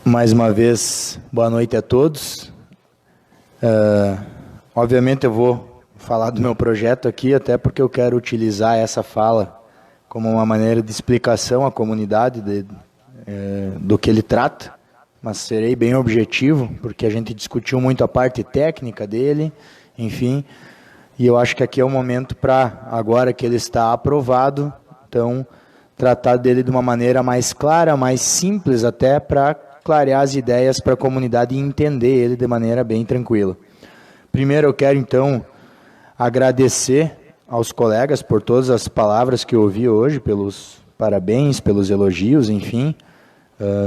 Mais uma vez, boa noite a todos. Obviamente eu vou falar do meu projeto aqui, até porque eu quero utilizar essa fala como uma maneira de explicação à comunidade do que ele trata, mas serei bem objetivo, porque a gente discutiu muito a parte técnica dele, enfim, e eu acho que aqui é o momento para, agora que ele está aprovado, então, tratar dele de uma maneira mais clara, mais simples até, para clarear as ideias para a comunidade e entender ele de maneira bem tranquila. Primeiro eu quero, então, agradecer aos colegas por todas as palavras que eu ouvi hoje, pelos parabéns, pelos elogios, enfim.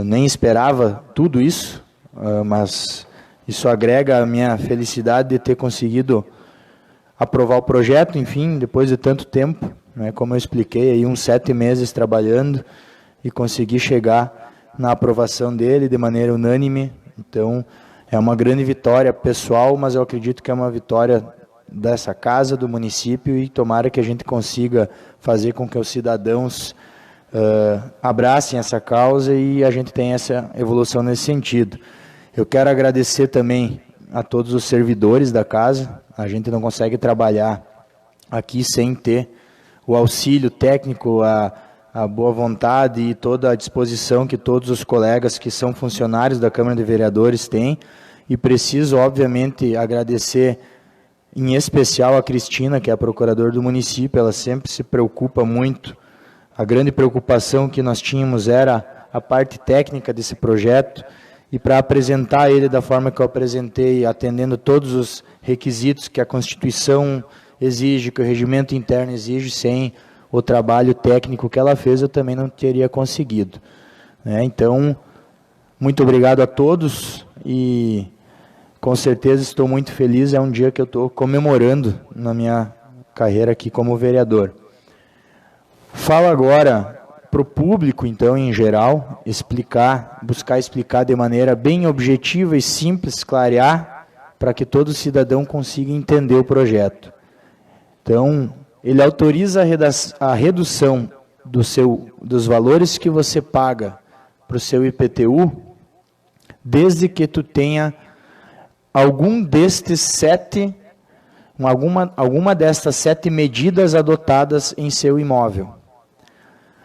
Nem esperava tudo isso, mas isso agrega a minha felicidade de ter conseguido aprovar o projeto, enfim, depois de tanto tempo, né, como eu expliquei, aí uns 7 meses trabalhando e consegui chegar na aprovação dele de maneira unânime. Então, é uma grande vitória pessoal, mas eu acredito que é uma vitória dessa casa, do município, e tomara que a gente consiga fazer com que os cidadãos abracem essa causa e a gente tenha essa evolução nesse sentido. Eu quero agradecer também a todos os servidores da casa. A gente não consegue trabalhar aqui sem ter o auxílio técnico, a boa vontade e toda a disposição que todos os colegas que são funcionários da Câmara de Vereadores têm. E preciso, obviamente, agradecer em especial a Cristina, que é a procuradora do município. Ela sempre se preocupa muito. A grande preocupação que nós tínhamos era a parte técnica desse projeto, e para apresentar ele da forma que eu apresentei, atendendo todos os requisitos que a Constituição exige, que o regimento interno exige, sem o trabalho técnico que ela fez, eu também não teria conseguido. Então, muito obrigado a todos e com certeza estou muito feliz. É um dia que eu estou comemorando na minha carreira aqui como vereador. Falo agora para o público, então, em geral, buscar explicar de maneira bem objetiva e simples, clarear, para que todo cidadão consiga entender o projeto. Então, ele autoriza a redução dos valores que você paga para o seu IPTU, desde que tu tenha alguma destas 7 medidas adotadas em seu imóvel.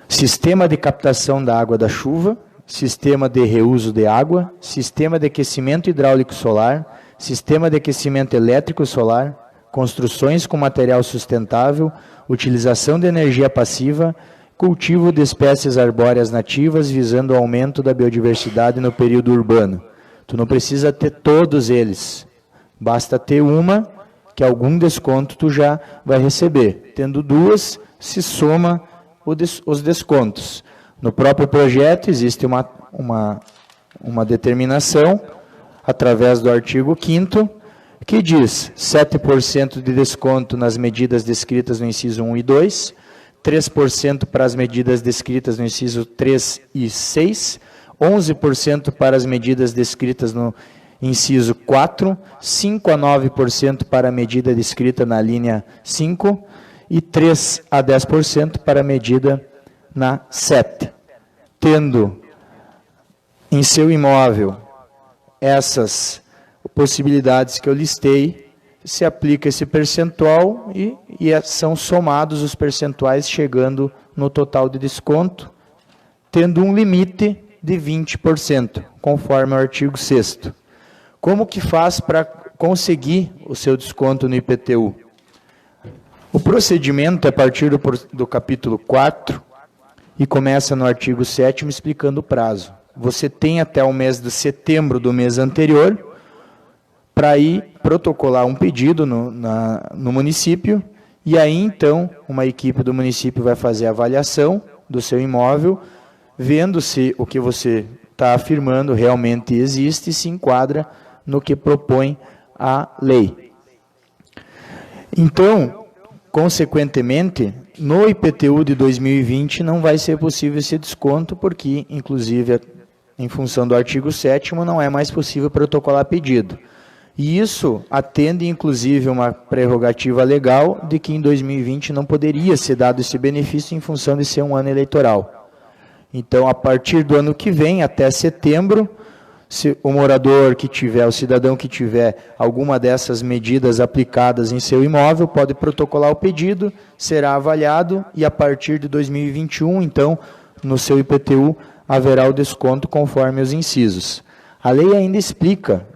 Sistema de captação da água da chuva, sistema de reuso de água, sistema de aquecimento hidráulico solar, sistema de aquecimento elétrico solar, construções com material sustentável, utilização de energia passiva, cultivo de espécies arbóreas nativas visando o aumento da biodiversidade no período urbano. Tu não precisa ter todos eles, basta ter uma, que algum desconto tu já vai receber. Tendo 2, se soma os descontos. No próprio projeto existe uma determinação, através do artigo 5º, que diz 7% de desconto nas medidas descritas no inciso 1 e 2, 3% para as medidas descritas no inciso 3 e 6, 11% para as medidas descritas no inciso 4, 5 a 9% para a medida descrita na linha 5 e 3 a 10% para a medida na 7. Tendo em seu imóvel essas possibilidades que eu listei, se aplica esse percentual e são somados os percentuais, chegando no total de desconto, tendo um limite de 20%, conforme o artigo 6º. Como que faz para conseguir o seu desconto no IPTU? O procedimento é a partir do capítulo 4 e começa no artigo 7º explicando o prazo. Você tem até o mês de setembro do mês anterior para ir protocolar um pedido no município, e aí então uma equipe do município vai fazer a avaliação do seu imóvel, vendo se o que você está afirmando realmente existe e se enquadra no que propõe a lei. Então, consequentemente, no IPTU de 2020 não vai ser possível esse desconto, porque, inclusive, em função do artigo 7º, não é mais possível protocolar pedido. E isso atende, inclusive, uma prerrogativa legal de que em 2020 não poderia ser dado esse benefício em função de ser um ano eleitoral. Então, a partir do ano que vem, até setembro, Se o morador que tiver, o cidadão que tiver alguma dessas medidas aplicadas em seu imóvel, pode protocolar o pedido, será avaliado e a partir de 2021, então, no seu IPTU, haverá o desconto conforme os incisos. A lei ainda explica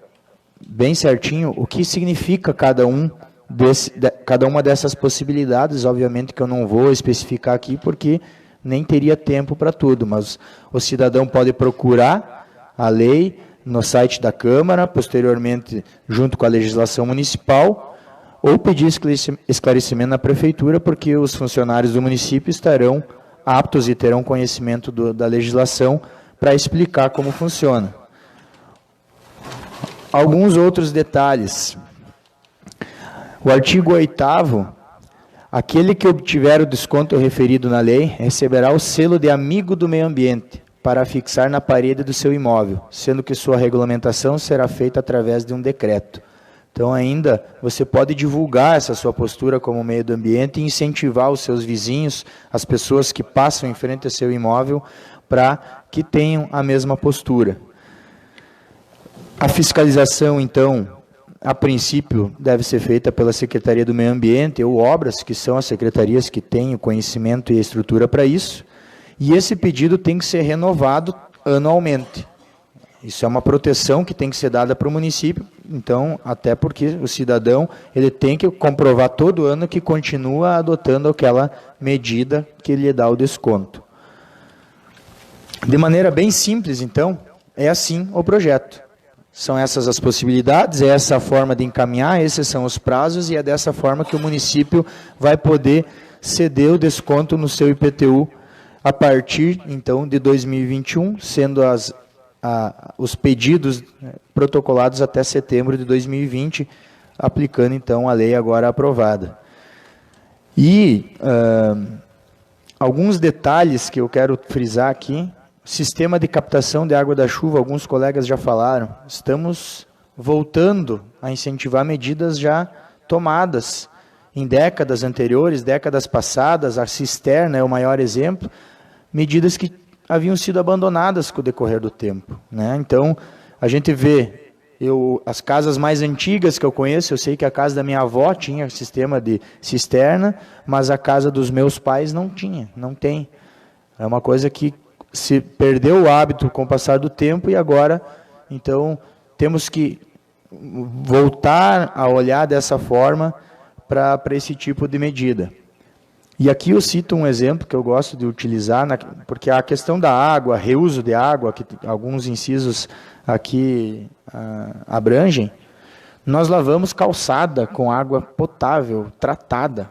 bem certinho o que significa cada uma dessas possibilidades. Obviamente que eu não vou especificar aqui porque nem teria tempo para tudo, mas o cidadão pode procurar a lei no site da Câmara, posteriormente junto com a legislação municipal, ou pedir esclarecimento na Prefeitura, porque os funcionários do município estarão aptos e terão conhecimento da legislação para explicar como funciona. Alguns outros detalhes. O artigo 8º, aquele que obtiver o desconto referido na lei, receberá o selo de amigo do meio ambiente, para fixar na parede do seu imóvel, sendo que sua regulamentação será feita através de um decreto. Então, ainda, você pode divulgar essa sua postura como meio do ambiente e incentivar os seus vizinhos, as pessoas que passam em frente ao seu imóvel, para que tenham a mesma postura. A fiscalização, então, a princípio, deve ser feita pela Secretaria do Meio Ambiente ou Obras, que são as secretarias que têm o conhecimento e a estrutura para isso. E esse pedido tem que ser renovado anualmente. Isso é uma proteção que tem que ser dada para o município, então, até porque o cidadão ele tem que comprovar todo ano que continua adotando aquela medida que lhe dá o desconto. De maneira bem simples, então, é assim o projeto. São essas as possibilidades, é essa a forma de encaminhar, esses são os prazos, e é dessa forma que o município vai poder ceder o desconto no seu IPTU a partir, então, de 2021, sendo os pedidos protocolados até setembro de 2020, aplicando, então, a lei agora aprovada. E alguns detalhes que eu quero frisar aqui. Sistema de captação de água da chuva, alguns colegas já falaram. Estamos voltando a incentivar medidas já tomadas em décadas anteriores, décadas passadas. A cisterna é o maior exemplo. Medidas que haviam sido abandonadas com o decorrer do tempo, né? Então, a gente vê, as casas mais antigas que eu conheço, eu sei que a casa da minha avó tinha sistema de cisterna, mas a casa dos meus pais não tinha, não tem. É uma coisa que se perdeu o hábito com o passar do tempo e agora, então, temos que voltar a olhar dessa forma para esse tipo de medida. E aqui eu cito um exemplo que eu gosto de utilizar, porque a questão da água, reuso de água, que alguns incisos aqui abrangem, nós lavamos calçada com água potável, tratada.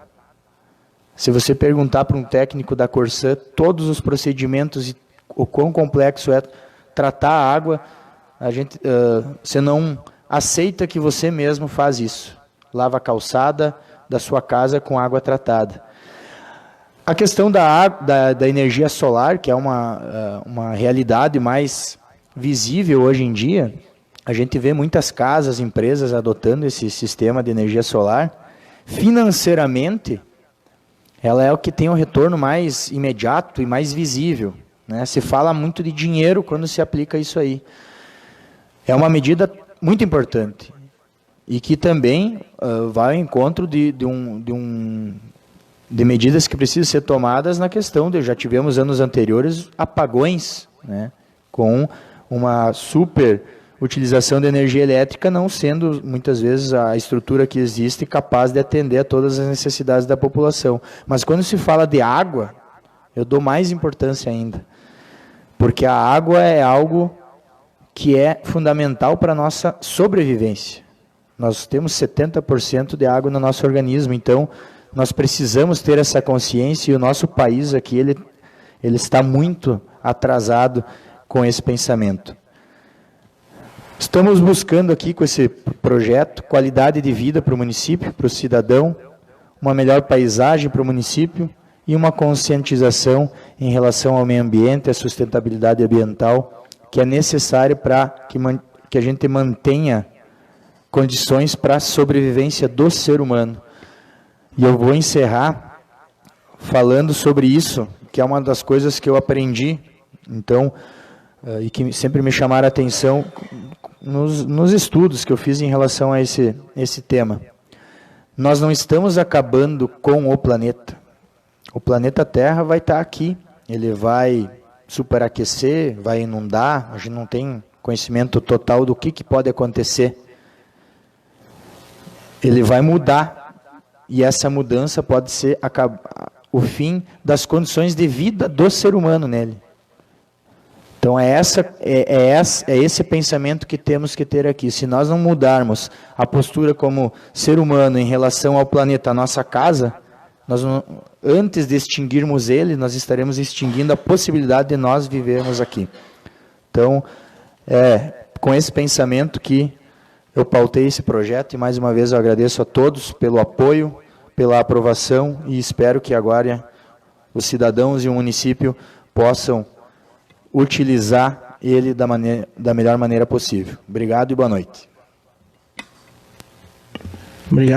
Se você perguntar para um técnico da Corsã, todos os procedimentos e o quão complexo é tratar a água, você não aceita que você mesmo faz isso. Lava a calçada da sua casa com água tratada. A questão da energia solar, que é uma realidade mais visível hoje em dia, a gente vê muitas casas, empresas adotando esse sistema de energia solar. Financeiramente, ela é o que tem um retorno mais imediato e mais visível, né? Se fala muito de dinheiro quando se aplica isso aí. É uma medida muito importante e que também vai ao encontro de medidas que precisam ser tomadas na questão de, já tivemos anos anteriores, apagões, né, com uma super utilização de energia elétrica, não sendo, muitas vezes, a estrutura que existe capaz de atender a todas as necessidades da população. Mas quando se fala de água, eu dou mais importância ainda, porque a água é algo que é fundamental para a nossa sobrevivência. Nós temos 70% de água no nosso organismo, então nós precisamos ter essa consciência e o nosso país aqui, ele está muito atrasado com esse pensamento. Estamos buscando aqui com esse projeto qualidade de vida para o município, para o cidadão, uma melhor paisagem para o município e uma conscientização em relação ao meio ambiente, à sustentabilidade ambiental, que é necessário para que a gente mantenha condições para a sobrevivência do ser humano. E eu vou encerrar falando sobre isso, que é uma das coisas que eu aprendi, então, e que sempre me chamaram a atenção nos estudos que eu fiz em relação a esse tema. Nós não estamos acabando com o planeta. O planeta Terra vai estar aqui, ele vai superaquecer, vai inundar, a gente não tem conhecimento total do que pode acontecer. Ele vai mudar, e essa mudança pode ser o fim das condições de vida do ser humano nele. Então é esse pensamento que temos que ter aqui. Se nós não mudarmos a postura como ser humano em relação ao planeta, a nossa casa, antes de extinguirmos ele, nós estaremos extinguindo a possibilidade de nós vivermos aqui. Então, com esse pensamento que eu pautei esse projeto, e mais uma vez eu agradeço a todos pelo apoio, pela aprovação, e espero que agora os cidadãos e o município possam utilizar ele da melhor maneira possível. Obrigado e boa noite. Obrigado.